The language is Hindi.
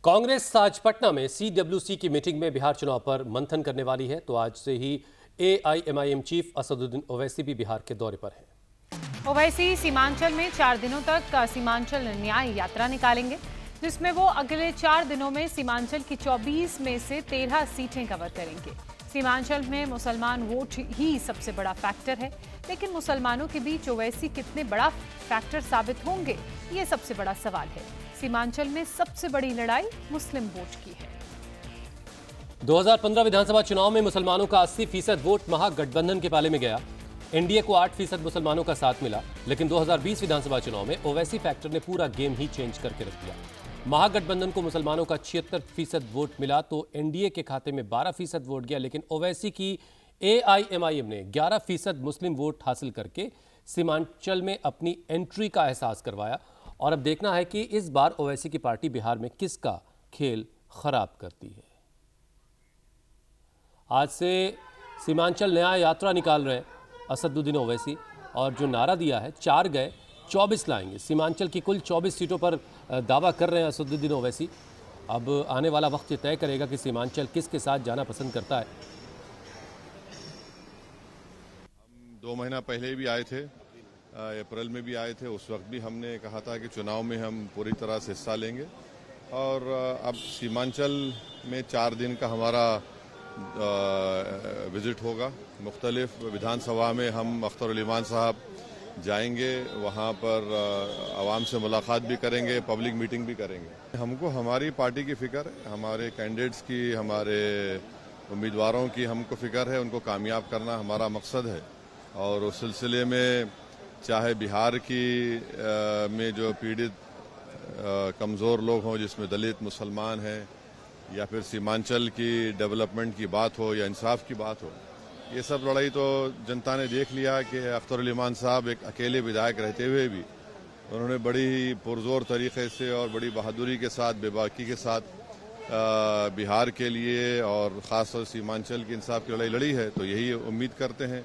कांग्रेस आज पटना में सीडब्ल्यूसी की मीटिंग में बिहार चुनाव पर मंथन करने वाली है। तो आज से ही एआईएमआईएम चीफ असदुद्दीन ओवैसी भी बिहार के दौरे पर हैं। ओवैसी सीमांचल में 4 दिनों तक सीमांचल न्याय यात्रा निकालेंगे, जिसमें वो अगले 4 दिनों में सीमांचल की 24 में से 13 सीटें कवर करेंगे। सीमांचल में मुसलमान वोट ही सबसे बड़ा फैक्टर है, लेकिन मुसलमानों के बीच ओवैसी कितने बड़ा फैक्टर साबित होंगे, ये सबसे बड़ा सवाल है। सीमांचल में सबसे बड़ी लड़ाई मुस्लिम वोट की है। 2015 विधानसभा चुनाव में मुसलमानों का 80% वोट महागठबंधन के पाले में गया। एनडीए को 8% मुसलमानों का साथ मिला, लेकिन 2020 विधानसभा चुनाव में ओवैसी फैक्टर ने पूरा गेम ही चेंज करके रख दिया। महागठबंधन को मुसलमानों का 76% वोट मिला तो एनडीए के खाते में 12% वोट गया, लेकिन ओवैसी की एआईएमआईएम ने 11% मुस्लिम वोट हासिल करके सीमांचल में अपनी एंट्री का एहसास करवाया। और अब देखना है कि इस बार ओवैसी की पार्टी बिहार में किसका खेल खराब करती है। आज से सीमांचल न्याय यात्रा निकाल रहे हैं असदुद्दीन ओवैसी, और जो नारा दिया है 4 गए 24 लाएंगे। सीमांचल की कुल 24 सीटों पर दावा कर रहे हैं असदुद्दीन ओवैसी। अब आने वाला वक्त ये तय करेगा कि सीमांचल किसके साथ जाना पसंद करता है। हम 2 महीना पहले भी आए थे, अप्रैल में भी आए थे। उस वक्त भी हमने कहा था कि चुनाव में हम पूरी तरह से हिस्सा लेंगे। और अब सीमांचल में 4 दिन का हमारा विजिट होगा। मुख्तलिफ विधानसभा में हम अख्तर ईमान साहब जाएंगे, वहाँ पर आवाम से मुलाकात भी करेंगे, पब्लिक मीटिंग भी करेंगे। हमको हमारी पार्टी की फिक्र है, हमारे कैंडिडेट्स की, हमारे उम्मीदवारों की हमको फिक्र है। उनको कामयाब करना हमारा मकसद है। और उस सिलसिले में चाहे बिहार की में जो पीड़ित कमज़ोर लोग हों, जिसमें दलित मुसलमान हैं, या फिर सीमांचल की डेवलपमेंट की बात हो या इंसाफ की बात हो, ये सब लड़ाई तो जनता ने देख लिया कि अख्तर ईमान साहब एक अकेले विधायक रहते हुए भी उन्होंने बड़ी पुरजोर तरीके से और बड़ी बहादुरी के साथ, बेबाकी के साथ बिहार के लिए और ख़ासतौर सीमांचल की इंसाफ की लड़ाई लड़ी है। तो यही उम्मीद करते हैं